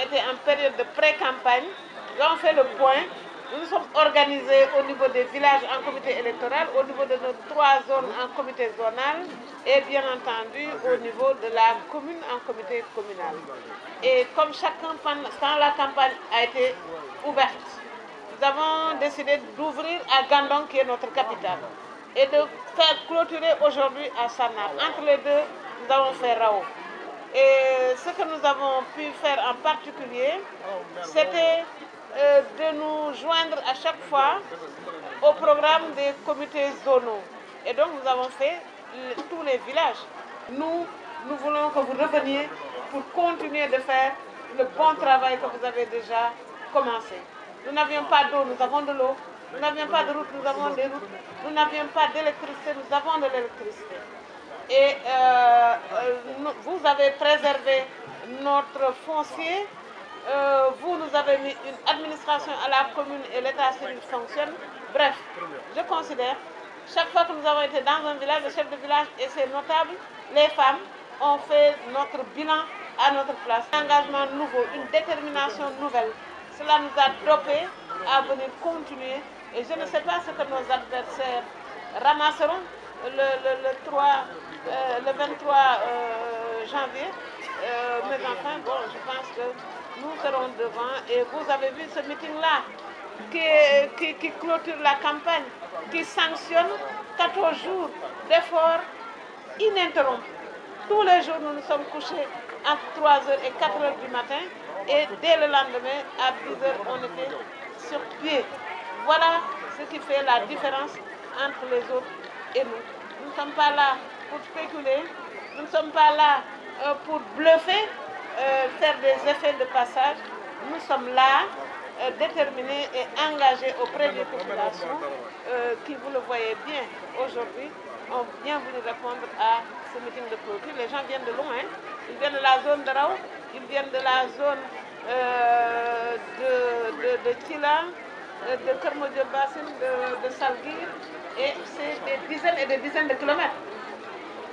été en période de pré-campagne. Nous avons fait le point. Nous nous sommes organisés au niveau des villages en comité électoral, au niveau de nos 3 zones en comité zonal et bien entendu au niveau de la commune en comité communal. Et comme chacun, quand la campagne a été ouverte, nous avons décidé d'ouvrir à Gandon, qui est notre capitale, et de faire clôturer aujourd'hui à Sannar. Entre les deux, nous avons fait Rao. Et ce que nous avons pu faire en particulier, c'était de nous joindre à chaque fois au programme des comités zonaux. Et donc nous avons fait tous les villages. Nous voulons que vous reveniez pour continuer de faire le bon travail que vous avez déjà commencé. Nous n'avions pas d'eau, nous avons de l'eau. Nous n'avions pas de route, nous avons des routes. Nous n'avions pas d'électricité, nous avons de l'électricité. Et vous avez préservé notre foncier. Vous nous avez mis une administration à la commune et l'état civil fonctionne. Bref, je considère, chaque fois que nous avons été dans un village, le chef de village et ses notables, les femmes ont fait notre bilan à notre place. Un engagement nouveau, une détermination nouvelle. Cela nous a dopés à venir continuer. Et je ne sais pas ce que nos adversaires ramasseront le 23 janvier. Mais enfin, bon, je pense que nous serons devant. Et vous avez vu ce meeting-là qui clôture la campagne, qui sanctionne 14 jours d'efforts ininterrompus. Tous les jours, nous nous sommes couchés entre 3h et 4h du matin. Et dès le lendemain, à 10h, on était sur pied. Voilà ce qui fait la différence entre les autres et nous. Nous ne sommes pas là pour spéculer, nous ne sommes pas là pour bluffer, faire des effets de passage. Nous sommes là, déterminés et engagés auprès des populations qui, vous le voyez bien aujourd'hui, ont bien voulu répondre à ce meeting de clôture. Les gens viennent de loin, hein. Ils viennent de la zone de Rao, ils viennent de la zone de Tila, de Kermodjo Bassin, de Salguir, et c'est des dizaines et des dizaines de kilomètres.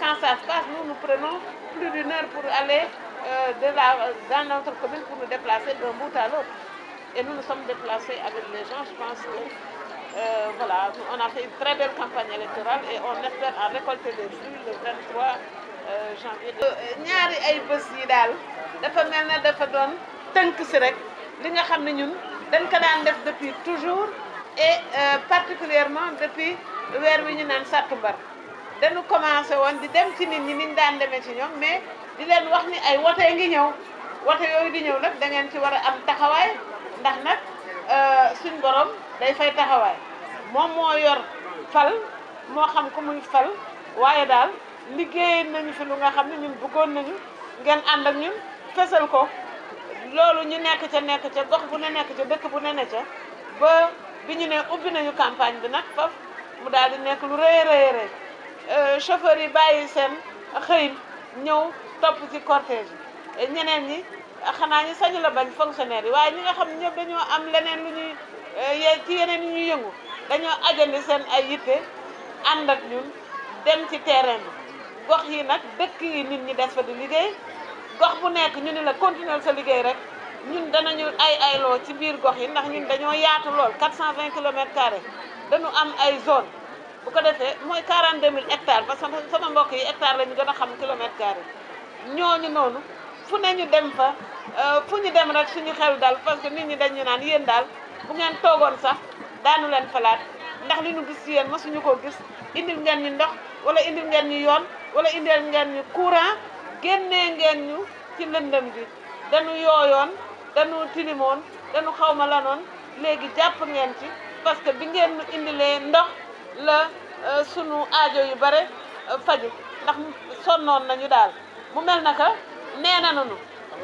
Quand ça se passe, nous prenons plus d'1 heure pour aller dans notre commune pour nous déplacer d'un bout à l'autre. Et nous nous sommes déplacés avec les gens. Je pense que voilà, on a fait une très belle campagne électorale et on espère en récolter des fruits le 23 janvier. ñaari ay bés yi daal dafa mel ne dafa doon tënk si rek li nga xam ne ñun dañ ko daan def depuis toujours et particulièrement depuis weer wi ñu naan sàttumbar. dañu commencé woon di dem ci nit ñi niñ daan demee ci ñoom mais di leen wax ni ay wote ngi ñëw wote yooyu di ñëw nag da ngeen ci war a am taxawaay ndax nag suñ borom day fay taxawaay moom moo yor fal moo xam ku muy fal waaye daal liggéey nañu fi lu nga xam ne ñun bëggoon nañu ngeen ànd ak ñun fesal ko loolu ñu nekk ca gox bu ne nekk ca dëkk bu ne ne ca ba bi ñu ne ubbi nañu campagne bi nag faf mu daal di nekk lu rëy a rëy chauffeur yi bàyyi seen xëy ñëw topp ci cortège yi ñeneen ñi xanaa ñi sañu la bañ fonctionnaire yi waaye ñi nga xam ne ñëpp dañoo am leneen lu ñuy ci yeneen yi ñuy yëngu dañoo ajandi seen ay yitte ànd ak ñun dem ci terrain bi gox yi nag dëkk yi nit ñi des fa di liggéey gox bu nekk ñu ni la continuer sa liggéey rek ñun danañu ayloo ci biir gox yi ndax ñun dañoo yaatu lool 420 kilomètres carrés dañu am ay zone bu ko defee mooy 42 000 hectares parce que sama mbokk yi hectares lañu gën a xam kilomètres carrés ñooñu noonu fu ne ñu dem fa fu ñu dem rek suñu xel dal parce que nit ñi dañu naan yéen daal bu ngeen toogoon sax daanu leen falaat ndax li ñu gis ci yéen masuñu ko gis indil ngeen ñu ndox wala indil ngeen ñu yoon wala indil ngeen ñu courant génnee ngeen ñu ci lëndëm gi dañu yooyoon dañu tilimoon dañu xawma lanoon léegi jàpp ngeen ci parce que bi ngeen indilee ndox la sunu aajo yu bare faju ndax sonnoon nañu daal mu mel naka nee nañu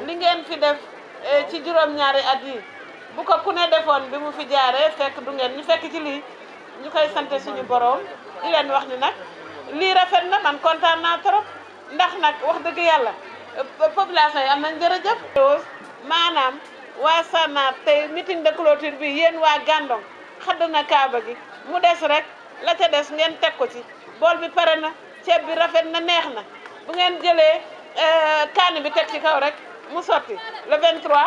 li ngeen fi def ci juróom-ñaari at yi bu ko ku ne defoon bi mu fi jaaree fekk du ngeen ñu fekk ci lii ñu koy sante suñu borom di leen wax ni nag lii rafet na man kontaan naa trop ndax nag wax dëgg yàlla population yi am nañ jërëjëf. maanaam waa Sannar tey meeting de clôture bi yéen waa Gandon xadd na kaaba gi mu des rek la ca des ngeen teg ko ci bool bi pare na ceeb bi rafet na neex na bu ngeen jëlee kaani bi teg ci kaw rek mu sotti le 23.